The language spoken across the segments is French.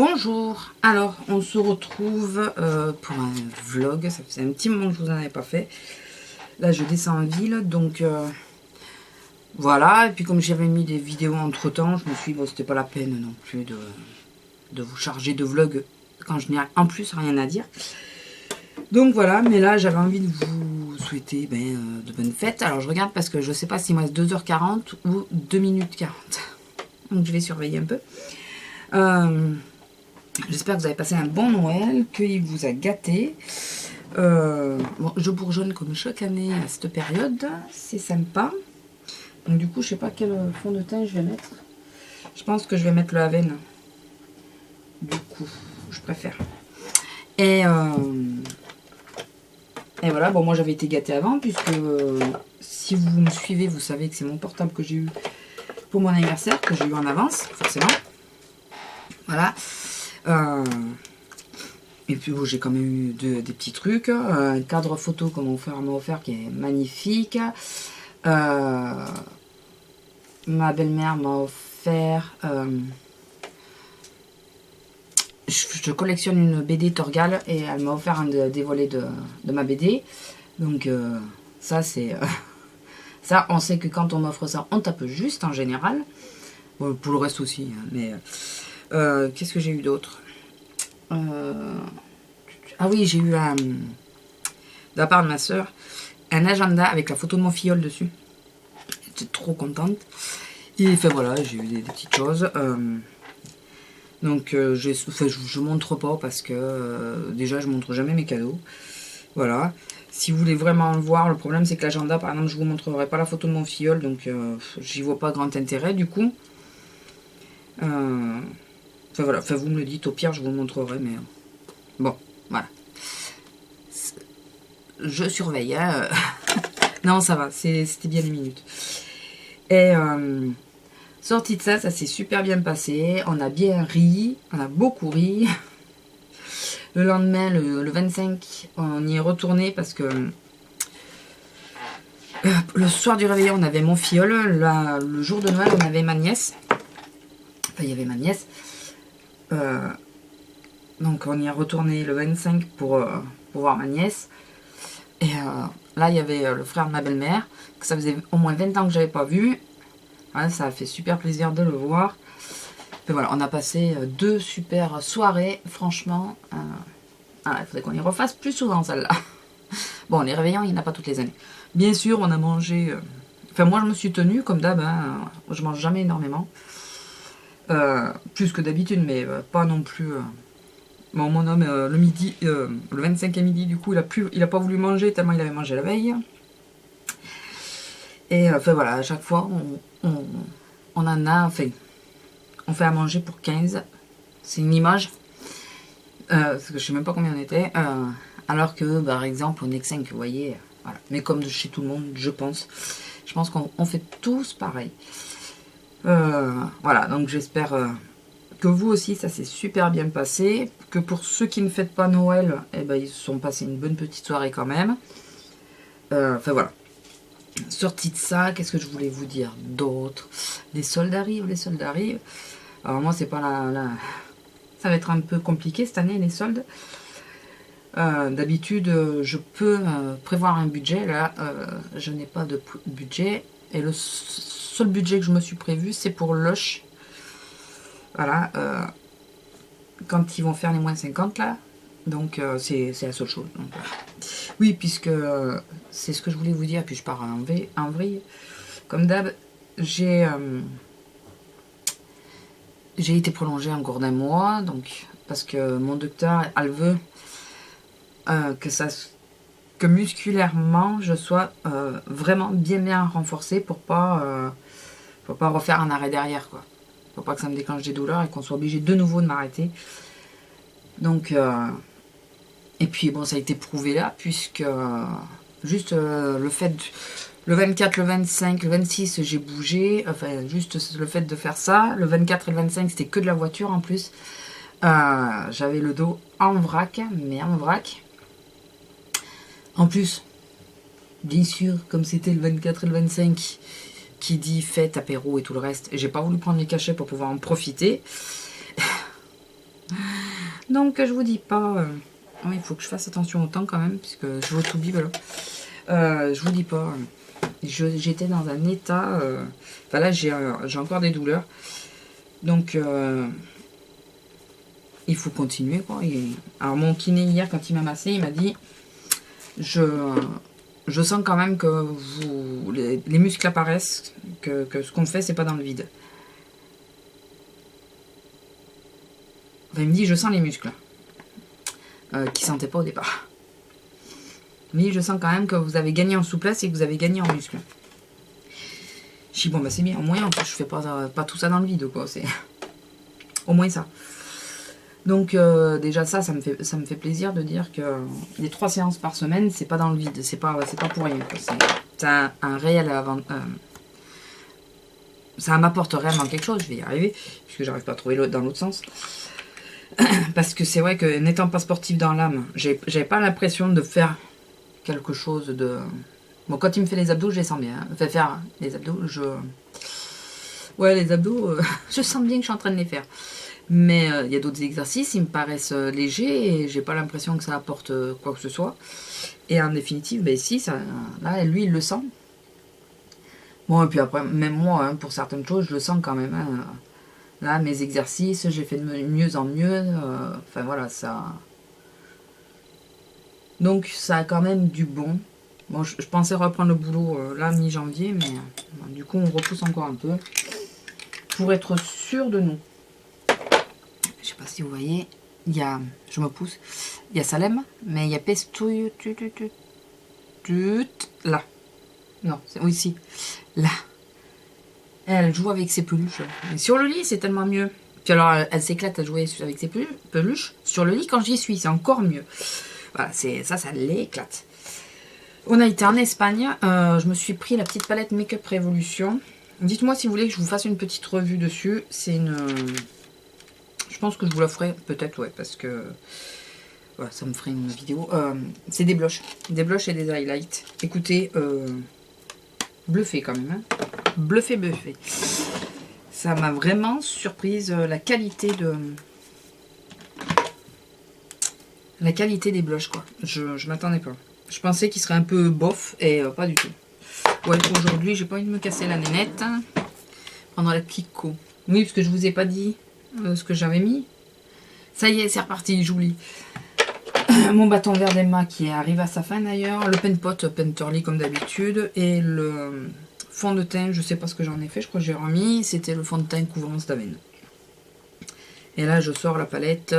Bonjour, alors on se retrouve pour un vlog, ça faisait un petit moment que je vous en avais pas fait. Là je descends en ville, donc voilà, et puis comme j'avais mis des vidéos entre temps, je me suis dit bon c'était pas la peine non plus de vous charger de vlog quand je n'ai en plus rien à dire. Donc voilà, mais là j'avais envie de vous souhaiter de bonnes fêtes. Alors je regarde parce que je sais pas s'il me reste 2h40 ou 2 minutes 40. Donc je vais surveiller un peu. J'espère que vous avez passé un bon Noël, qu'il vous a gâté. Bon, je bourgeonne comme chaque année à cette période, c'est sympa. Donc du coup, je sais pas quel fond de teint je vais mettre. Je pense que je vais mettre le Aven. Du coup, je préfère. Et voilà, bon moi j'avais été gâtée avant, puisque si vous me suivez, vous savez que c'est mon portable que j'ai eu pour mon anniversaire, que j'ai eu en avance, forcément. Voilà. Et puis j'ai quand même eu des petits trucs. Un cadre photo que mon frère m'a offert qui est magnifique. Ma belle-mère m'a offert... je collectionne une BD Torgal et elle m'a offert un des volets de ma BD. Donc ça c'est... ça on sait que quand on m'offre ça on tape juste en général. Bon, pour le reste aussi. Hein, mais qu'est-ce que j'ai eu d'autre? Ah oui, j'ai eu de la part de ma soeur un agenda avec la photo de mon filleul dessus. J'étais trop contente. Et enfin voilà, j'ai eu des petites choses. Donc je montre pas parce que déjà je montre jamais mes cadeaux. Voilà. Si vous voulez vraiment le voir, le problème c'est que l'agenda, par exemple, je vous montrerai pas la photo de mon filleul, donc j'y vois pas grand intérêt du coup. Enfin voilà, enfin vous me le dites, au pire je vous le montrerai, mais bon, voilà. Je surveille, hein. Non ça va, c'était bien 2 minutes. Et sorti de ça, ça s'est super bien passé, on a bien ri, on a beaucoup ri. Le lendemain, le 25, on y est retourné parce que le soir du réveillon, on avait mon filleul, le jour de Noël, on avait ma nièce. Enfin, il y avait ma nièce. Donc on y est retourné le 25 pour voir ma nièce. Et là il y avait le frère de ma belle-mère, que ça faisait au moins 20 ans que j'avais pas vu. Ouais, ça a fait super plaisir de le voir. Et voilà, on a passé 2 super soirées, franchement. Il faudrait qu'on y refasse plus souvent celle-là. Bon, les réveillons, il n'y en a pas toutes les années. Bien sûr, on a mangé... Enfin, moi je me suis tenue, comme d'hab, hein, je mange jamais énormément. Plus que d'habitude, mais pas non plus... Bon, mon homme, le midi, le 25 à midi, du coup, il a pas voulu manger tellement il avait mangé la veille. Et enfin voilà, à chaque fois, on en a, enfin, on fait à manger pour 15. C'est une image. Parce que je sais même pas combien on était. Alors que, par exemple, on est que 5, vous voyez. Voilà. Mais comme de chez tout le monde, je pense. Je pense qu'on fait tous pareil. Voilà, donc j'espère... que vous aussi ça s'est super bien passé, que pour ceux qui ne fêtent pas Noël, eh ben, ils se sont passés une bonne petite soirée quand même. Enfin voilà. Sorti de ça, qu'est-ce que je voulais vous dire d'autre? Les soldes arrivent, les soldes arrivent. Alors moi c'est pas ça va être un peu compliqué cette année les soldes. D'habitude je peux prévoir un budget, là je n'ai pas de budget. Et le seul budget que je me suis prévu c'est pour Lush. Voilà, quand ils vont faire les moins 50 là, donc c'est la seule chose. Donc, voilà. Oui, puisque c'est ce que je voulais vous dire, puis je pars en vrille. Comme d'hab, j'ai été prolongée encore d'un mois, donc parce que mon docteur, elle veut que musculairement je sois vraiment bien renforcée pour pas refaire un arrêt derrière, quoi. Faut pas que ça me déclenche des douleurs et qu'on soit obligé de nouveau de m'arrêter. Donc, et puis bon, ça a été prouvé là, puisque juste le fait, le 24, le 25, le 26, j'ai bougé. Enfin, juste le fait de faire ça. Le 24 et le 25, c'était que de la voiture en plus. J'avais le dos en vrac, mais en vrac. En plus, bien sûr, comme c'était le 24 et le 25... qui dit fête, apéro et tout le reste. J'ai pas voulu prendre les cachets pour pouvoir en profiter. Donc je vous dis pas... il faut que je fasse attention au temps quand même, puisque je vais tout bibel. Je vous dis pas... J'étais dans un état... Enfin là, j'ai encore des douleurs. Donc... il faut continuer, quoi. Alors mon kiné hier, quand il m'a massé, il m'a dit... Je sens quand même que les muscles apparaissent, que ce qu'on fait, c'est pas dans le vide. Enfin, il me dit, je sens les muscles. Qui sentaient pas au départ. Mais je sens quand même que vous avez gagné en souplesse et que vous avez gagné en muscles. Je dis, bon, bah c'est bien, au moins, en fait, je fais pas tout ça dans le vide, quoi. C'est au moins ça. Donc déjà ça me fait plaisir de dire que les 3 séances par semaine, c'est pas dans le vide, c'est pas pour rien. C'est un réel ça m'apporte réellement quelque chose, je vais y arriver, puisque j'arrive pas à trouver dans l'autre sens. Parce que c'est vrai que n'étant pas sportif dans l'âme, j'avais pas l'impression de faire quelque chose de... Bon, quand il me fait les abdos, je les sens bien. Hein. Enfin, faire les abdos, ouais, les abdos, je sens bien que je suis en train de les faire. Mais il y a d'autres exercices, ils me paraissent légers et j'ai pas l'impression que ça apporte quoi que ce soit. Et en définitive, ben si, ça, là, lui, il le sent. Bon, et puis après, même moi, hein, pour certaines choses, je le sens quand même. Hein. Là, mes exercices, j'ai fait de mieux en mieux. Enfin voilà, ça... Donc, ça a quand même du bon. Bon, je pensais reprendre le boulot là, mi-janvier, mais du coup, on repousse encore un peu. Pour être sûr de nous. Je sais pas si vous voyez, il y a, je me pousse, il y a Salem, mais il y a Pestouille, là. Non, oui, si, là. Elle joue avec ses peluches. Et sur le lit, c'est tellement mieux. Puis alors, elle s'éclate à jouer avec ses peluches. Sur le lit, quand j'y suis, c'est encore mieux. Voilà, ça l'éclate. On a été en Espagne. Je me suis pris la petite palette Make-up Révolution. Dites-moi si vous voulez que je vous fasse une petite revue dessus. C'est une... Je pense que je vous la ferai peut-être, ouais, parce que voilà, ça me ferait une vidéo. C'est des blushs et des highlights. Écoutez, bluffé quand même, hein. Bluffé. Ça m'a vraiment surprise la qualité des blushs, quoi. Je m'attendais pas. Je pensais qu'il serait un peu bof et pas du tout. Ouais, aujourd'hui, j'ai pas envie de me casser la nénette hein, pendant la Kiko. Oui, parce que je vous ai pas dit ce que j'avais mis. Ça y est, c'est reparti, j'oublie. Mon bâton vert d'Emma qui arrive à sa fin d'ailleurs. Le pen pot Penterly comme d'habitude. Et le fond de teint, je sais pas ce que j'en ai fait, je crois que j'ai remis. C'était le fond de teint couvrance d'Aven. Et là, je sors la palette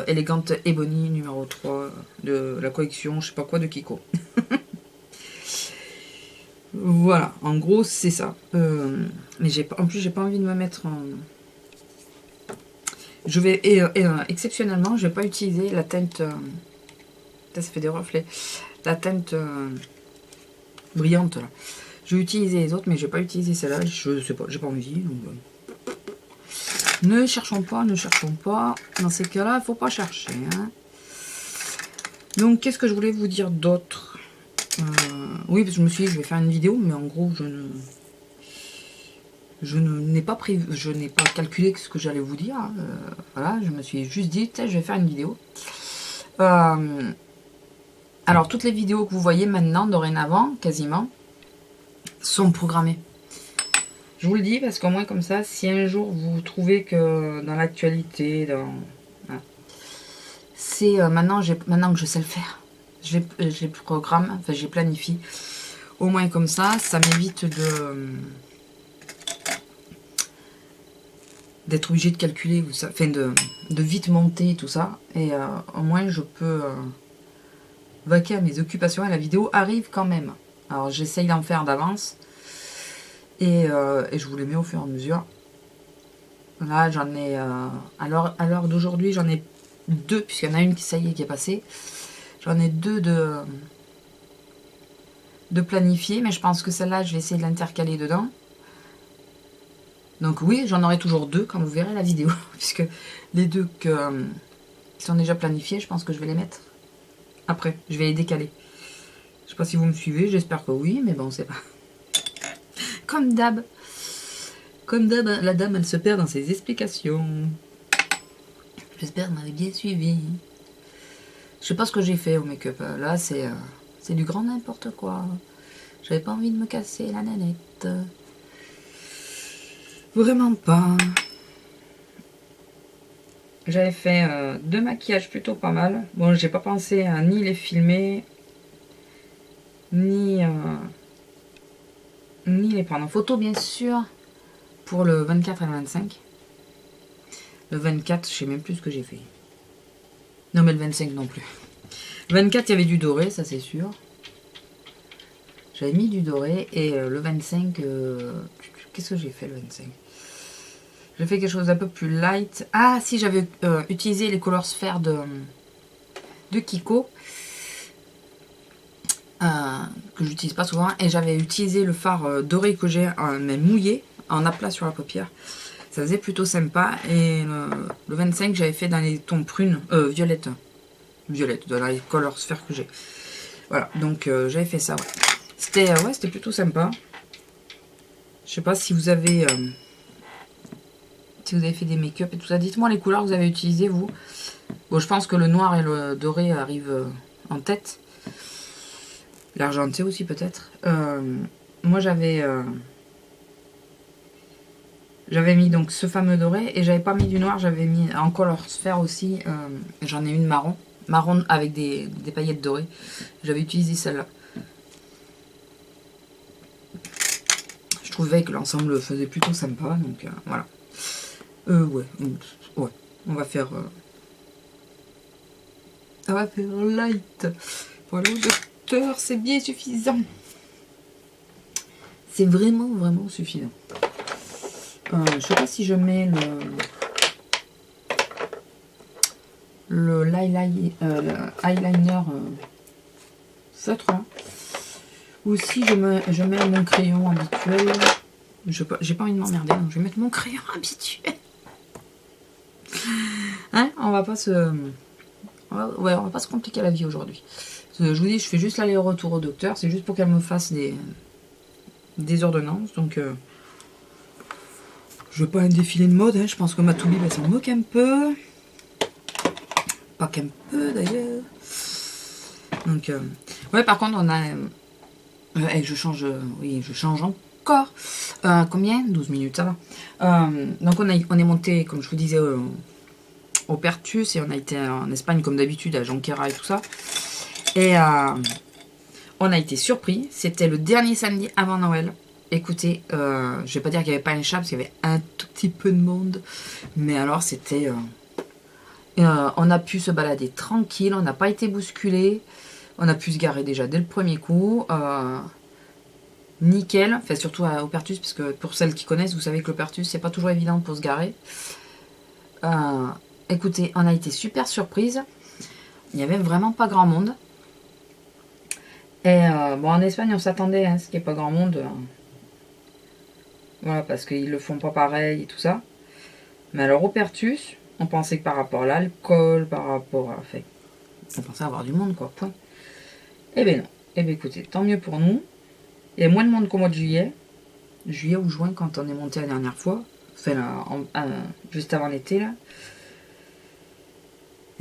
Élégante Ebony numéro 3 de la collection, je sais pas quoi, de Kiko. Voilà, en gros, c'est ça. Mais en plus, j'ai pas envie de me mettre en... Je vais, exceptionnellement, je vais pas utiliser la teinte... ça fait des reflets. La teinte brillante, là. Je vais utiliser les autres, mais je vais pas utiliser celle-là. Je sais pas, j'ai pas envie. Donc... Ne cherchons pas. Dans ces cas-là, il faut pas chercher. Hein. Donc, qu'est-ce que je voulais vous dire d'autre oui, parce que je me suis dit, je vais faire une vidéo, mais en gros, je n'ai pas calculé ce que j'allais vous dire. Voilà, je me suis juste dit, je vais faire une vidéo. Alors, toutes les vidéos que vous voyez maintenant, dorénavant, quasiment, sont programmées. Je vous le dis, parce qu'au moins comme ça, si un jour vous trouvez que dans l'actualité, voilà, c'est maintenant que je sais le faire. Je les programme, enfin je les planifie. Au moins comme ça m'évite d'être obligé de calculer, enfin de vite monter tout ça. Et au moins je peux vaquer à mes occupations et la vidéo arrive quand même. Alors j'essaye d'en faire d'avance. Et je vous les mets au fur et à mesure. Là j'en ai, à l'heure d'aujourd'hui j'en ai 2, puisqu'il y en a une qui ça y est qui est passée. J'en ai 2 de planifier, mais je pense que celle-là, je vais essayer de l'intercaler dedans. Donc oui, j'en aurai toujours 2 quand vous verrez la vidéo, puisque les 2 qui sont déjà planifiés, je pense que je vais les mettre après. Je vais les décaler. Je sais pas si vous me suivez, j'espère que oui, mais bon, c'est pas... Comme d'hab. Comme d'hab, la dame, elle se perd dans ses explications. J'espère que vous m'avez bien suivi. Je sais pas ce que j'ai fait au make-up. Là, c'est du grand n'importe quoi. J'avais pas envie de me casser la nanette. Vraiment pas. J'avais fait 2 maquillages plutôt pas mal. Bon, j'ai pas pensé à ni les filmer, ni les prendre en photo, bien sûr, pour le 24 et le 25. Le 24, je sais même plus ce que j'ai fait. Non, mais le 25 non plus. Le 24, il y avait du doré, ça c'est sûr. J'avais mis du doré. Et le 25, qu'est-ce que j'ai fait le 25? J'ai fait quelque chose d'un peu plus light. Ah, si, j'avais utilisé les Color Sphere de Kiko. Que j'utilise pas souvent. Et j'avais utilisé le fard doré que j'ai, mais mouillé, en aplat sur la paupière. Ça faisait plutôt sympa. Et le 25, j'avais fait dans les tons prunes, violette. Violette, dans les Color Sphere que j'ai. Voilà, donc j'avais fait ça, ouais. C'était plutôt sympa. Je sais pas si vous avez... si vous avez fait des make-up et tout ça. Dites-moi les couleurs que vous avez utilisées, vous. Bon, je pense que le noir et le doré arrivent en tête. L'argenté aussi, peut-être. Moi, j'avais mis donc ce fameux doré. Et j'avais pas mis du noir. J'avais mis en Color Sphere aussi. J'en ai une marron. Marron avec des paillettes dorées. J'avais utilisé celle-là. Je trouvais que l'ensemble faisait plutôt sympa. Donc, voilà. Ouais. On va faire... Ça va faire light. Pour aller au docteur, c'est bien suffisant. C'est vraiment, vraiment suffisant. Je sais pas si je mets le eyeliner feutre là. Ou si je mets mon crayon habituel. J'ai pas envie de m'emmerder, donc je vais mettre mon crayon habituel. Hein, on va pas se... Ouais, on va pas se compliquer la vie aujourd'hui. Je vous dis, je fais juste l'aller-retour au docteur. C'est juste pour qu'elle me fasse des ordonnances. Donc, je veux pas un défilé de mode. Hein. Je pense que ma Toubib, elle s'en moque un peu. Pas qu'un peu, d'ailleurs. Donc, ouais, par contre, on a... je change... oui, je change encore. Combien? 12 minutes, ça va. Donc, on est monté, comme je vous disais... au Pertus et on a été en Espagne comme d'habitude à Jonquera et tout ça. Et on a été surpris. C'était le dernier samedi avant Noël. Écoutez, je vais pas dire qu'il n'y avait pas un chat parce qu'il y avait un tout petit peu de monde. Mais alors c'était... on a pu se balader tranquille. On n'a pas été bousculé. On a pu se garer déjà dès le premier coup. Nickel. Enfin surtout au Pertus parce que pour celles qui connaissent, vous savez que le Pertus c'est pas toujours évident pour se garer. Écoutez, on a été super surprise. Il n'y avait vraiment pas grand monde. Et bon, en Espagne, on s'attendait à ce qu'il n'y ait pas grand monde. Voilà, parce qu'ils le font pas pareil et tout ça. Mais alors, au Pertus, on pensait que par rapport à l'alcool, par rapport à... Enfin, on pensait avoir du monde, quoi, point. Eh bien non. Eh bien écoutez, tant mieux pour nous. Il y a moins de monde qu'au mois de juillet. Juillet ou juin, quand on est monté la dernière fois. Enfin, là, juste avant l'été, là.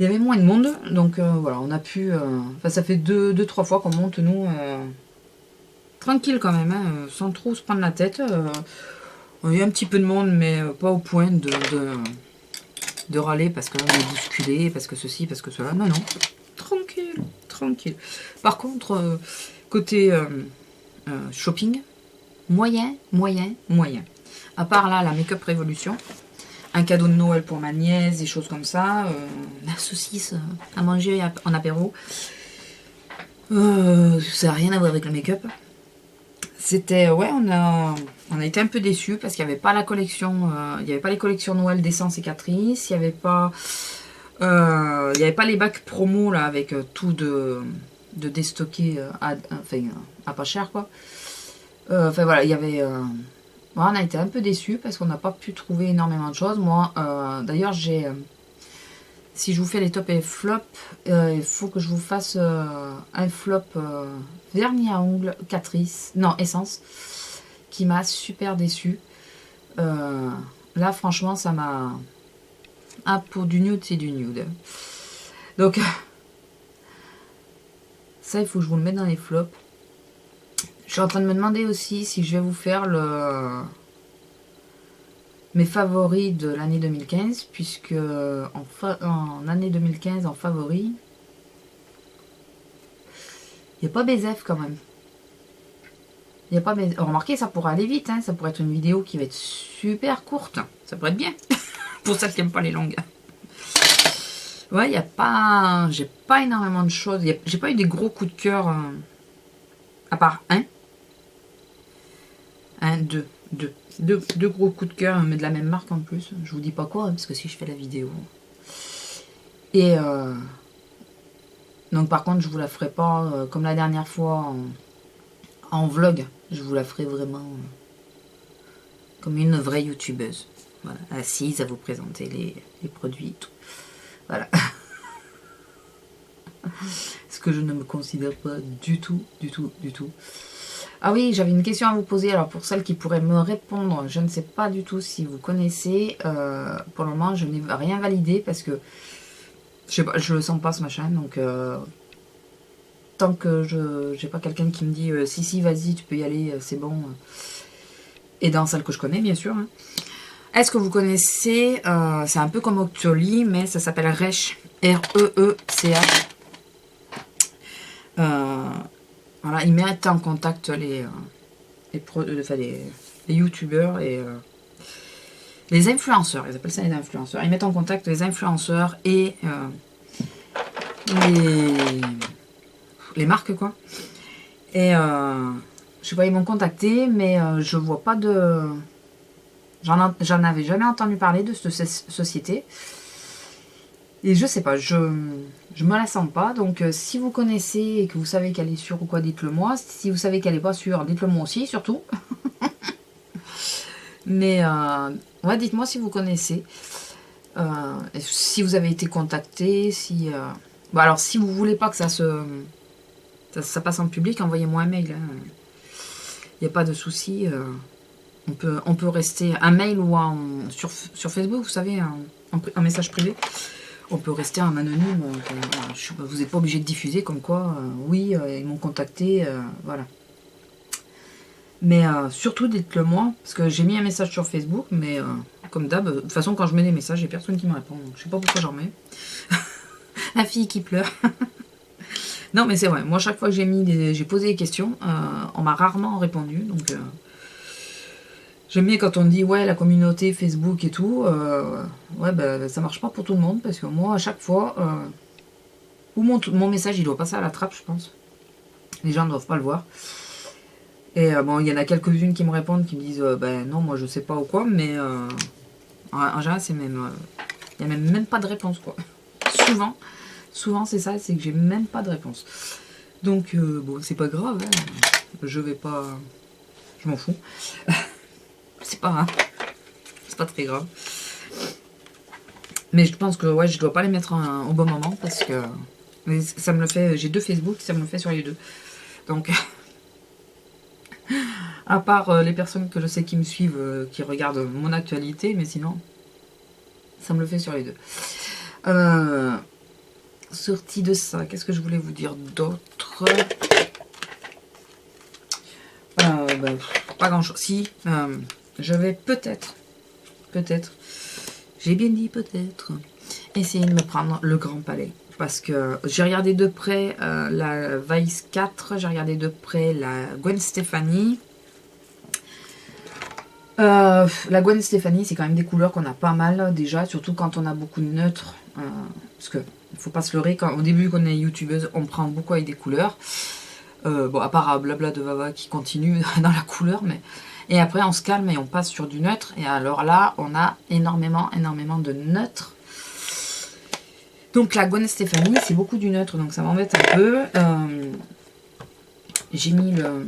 Il y avait moins de monde, donc voilà, on a pu... Enfin, ça fait 2-3 fois qu'on monte, nous, tranquille quand même, hein, sans trop se prendre la tête. Il y a un petit peu de monde, mais pas au point de râler parce qu'on est bousculé, parce que ceci, parce que cela. Non, non, tranquille, tranquille. Par contre, côté shopping, moyen. À part là, la Make-up Révolution. Un cadeau de Noël pour ma nièce, des choses comme ça. La saucisse à manger en apéro. Ça n'a rien à voir avec le make-up. C'était... Ouais, on a été un peu déçus parce qu'il n'y avait pas la collection... il n'y avait pas les collections Noël d'essence et Catrice. Il n'y avait pas... les bacs promo là avec tout de déstocké à pas cher quoi. Enfin voilà, il y avait... on a été un peu déçus parce qu'on n'a pas pu trouver énormément de choses. Moi, d'ailleurs, si je vous fais les tops et les flops, il faut que je vous fasse un flop vernis à ongles Catrice, non, Essence, qui m'a super déçu. Là, franchement, ça m'a Ah, pour du nude, c'est du nude. Donc, ça, il faut que je vous le mette dans les flops. Je suis en train de me demander aussi si je vais vous faire mes favoris de l'année 2015, puisque en année 2015, en favoris, il n'y a pas BZF quand même. Il n'y a pas BZF. Remarquez, ça pourrait aller vite, hein. Ça pourrait être une vidéo qui va être super courte. Ça pourrait être bien. Pour celles qui n'aiment pas les longues. Ouais, il n'y a pas... J'ai pas énormément de choses. J'ai pas eu des gros coups de cœur, à part deux gros coups de cœur, mais de la même marque en plus. Je vous dis pas quoi, hein, parce que si je fais la vidéo. Et donc par contre, je vous la ferai pas comme la dernière fois en vlog. Je vous la ferai vraiment comme une vraie youtubeuse. Voilà, assise à vous présenter les produits et tout. Voilà. Ce que je ne me considère pas du tout. Ah oui, j'avais une question à vous poser. Alors pour celles qui pourraient me répondre, je ne sais pas du tout si vous connaissez. Pour le moment, je n'ai rien validé parce que je sais pas, je le sens pas ce machin. Donc tant que je n'ai pas quelqu'un qui me dit si vas-y tu peux y aller, c'est bon. Et dans celle que je connais bien sûr. Hein. Est-ce que vous connaissez, c'est un peu comme Octoly, mais ça s'appelle Reech. R-E-E-C-H. Voilà, ils mettent en contact les youtubeurs et les influenceurs, ils appellent ça les influenceurs. Ils mettent en contact les influenceurs et les marques, quoi. Et je sais pas, ils m'ont contacté, mais je vois pas de... J'en avais jamais entendu parler de cette société. Et je sais pas, je me la sens pas. Donc si vous connaissez et que vous savez qu'elle est sûre ou quoi, dites-le moi. Si vous savez qu'elle est pas sûre, dites-le moi aussi, surtout. Mais ouais, dites-moi si vous connaissez. Si vous avez été contacté, si... Bon, alors si vous voulez pas que ça passe en public, envoyez-moi un mail. Il n'y a pas de souci. On peut rester un mail ou sur Facebook, vous savez, un message privé. On peut rester en anonyme. Vous n'êtes pas obligé de diffuser comme quoi, oui, ils m'ont contacté, voilà. Mais surtout, dites-le moi, parce que j'ai mis un message sur Facebook, mais comme d'hab, de toute façon, quand je mets des messages, il n'y a personne qui me répond. Donc, je sais pas pourquoi j'en mets. La fille qui pleure. Non, mais c'est vrai. Moi, chaque fois que j'ai posé des questions, on m'a rarement répondu. Donc, j'aime bien quand on dit, ouais, la communauté Facebook et tout. Ouais, bah, ça marche pas pour tout le monde. Parce que moi, à chaque fois, ou mon message, il doit passer à la trappe, je pense. Les gens ne doivent pas le voir. Et bon, il y en a quelques-unes qui me répondent, qui me disent, ben non, moi, je sais pas ou quoi. Mais en général, c'est même... Il n'y a même pas de réponse, quoi. Souvent c'est ça, c'est que j'ai même pas de réponse. Donc, bon, c'est pas grave, hein. Je vais pas... Je m'en fous. C'est pas très grave. Mais je pense que, ouais, je dois pas les mettre au bon moment, parce que ça me le fait... J'ai 2 Facebook, ça me le fait sur les 2. Donc, à part les personnes que je sais qui me suivent, qui regardent mon actualité, mais sinon, ça me le fait sur les 2. Sorti de ça, qu'est-ce que je voulais vous dire d'autre? Pas grand chose. Si, je vais peut-être, j'ai bien dit peut-être, essayer de me prendre le Grand Palais. Parce que j'ai regardé de près la Vice 4, j'ai regardé de près la Gwen Stefani. La Gwen Stefani, c'est quand même des couleurs qu'on a pas mal déjà, surtout quand on a beaucoup de neutres. Parce que il faut pas se leurrer, au début qu'on est youtubeuse, on prend beaucoup avec des couleurs. Bon, à part Blabla de Vava qui continue dans la couleur, mais... Et après on se calme et on passe sur du neutre. Et alors là, on a énormément de neutres. Donc la Gwen Stefani, c'est beaucoup du neutre, donc ça m'embête un peu. J'ai mis le...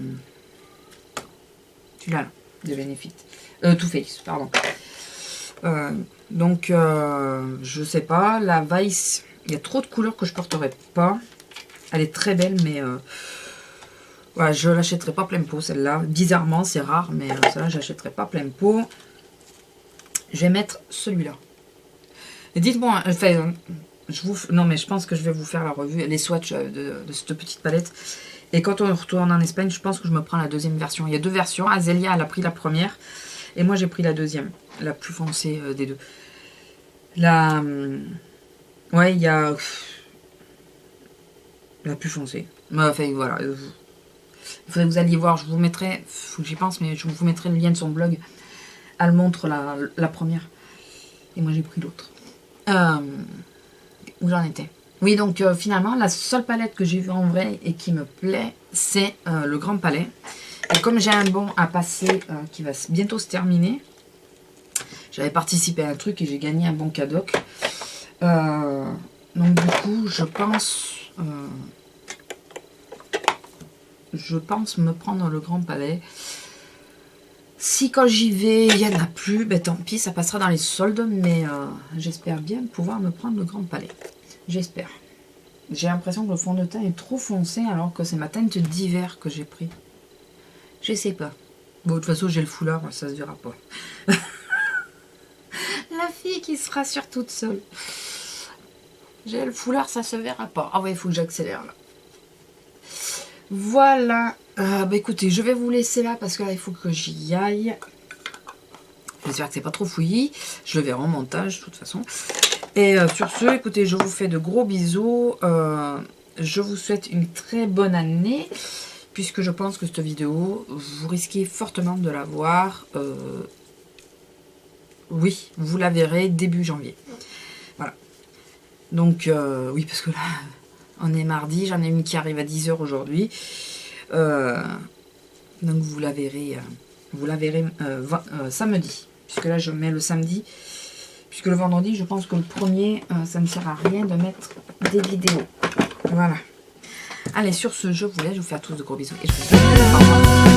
Celui-là, de Benefit. Too Faced, pardon. Donc, je sais pas, la Vice, il y a trop de couleurs que je porterai pas. Elle est très belle, mais ouais, je l'achèterai pas plein pot, celle-là. Bizarrement, c'est rare, mais celle-là, je l'achèterai pas plein pot. Je vais mettre celui-là. Et dites-moi, enfin, non mais je pense que je vais vous faire la revue, les swatchs de cette petite palette. Et quand on retourne en Espagne, je pense que je me prends la deuxième version. Il y a 2 versions. Azélia, elle a pris la première. Et moi, j'ai pris la deuxième. La plus foncée des deux. Ouais, il y a... La plus foncée. Enfin, voilà. Il faudrait que vous alliez voir. Je vous mettrai... Faut que j'y pense, mais je vous mettrai le lien de son blog. Elle montre la première. Et moi, j'ai pris l'autre. Où j'en étais? Oui, donc finalement, la seule palette que j'ai vue en vrai et qui me plaît, c'est le Grand Palais. Et comme j'ai un bon à passer qui va bientôt se terminer, j'avais participé à un truc et j'ai gagné un bon cadeau. Donc du coup, je pense me prendre le Grand Palais. Si quand j'y vais, il n'y en a plus, ben tant pis, ça passera dans les soldes, mais j'espère bien pouvoir me prendre le Grand Palais. J'espère. J'ai l'impression que le fond de teint est trop foncé alors que c'est ma teinte d'hiver que j'ai pris. Je sais pas. Bon, de toute façon, j'ai le foulard, ça se verra pas. La fille qui se rassure toute seule. J'ai le foulard, ça se verra pas. Ah ouais, il faut que j'accélère là. Voilà. Bah écoutez, je vais vous laisser là parce que là, il faut que j'y aille. J'espère que c'est pas trop fouillis. Je le verrai en montage, de toute façon. Et sur ce, écoutez, je vous fais de gros bisous. Je vous souhaite une très bonne année. Puisque je pense que cette vidéo, vous risquez fortement de la voir. Oui, vous la verrez début janvier. Voilà. Donc, oui, parce que là, on est mardi. J'en ai une qui arrive à 10 h aujourd'hui. Donc, vous la verrez samedi. Puisque là, je mets le samedi. Puisque le vendredi, je pense que le premier, ça ne sert à rien de mettre des vidéos. Voilà. Allez, sur ce, je vous laisse. Je vous fais à tous de gros bisous. Et je vous dis au revoir.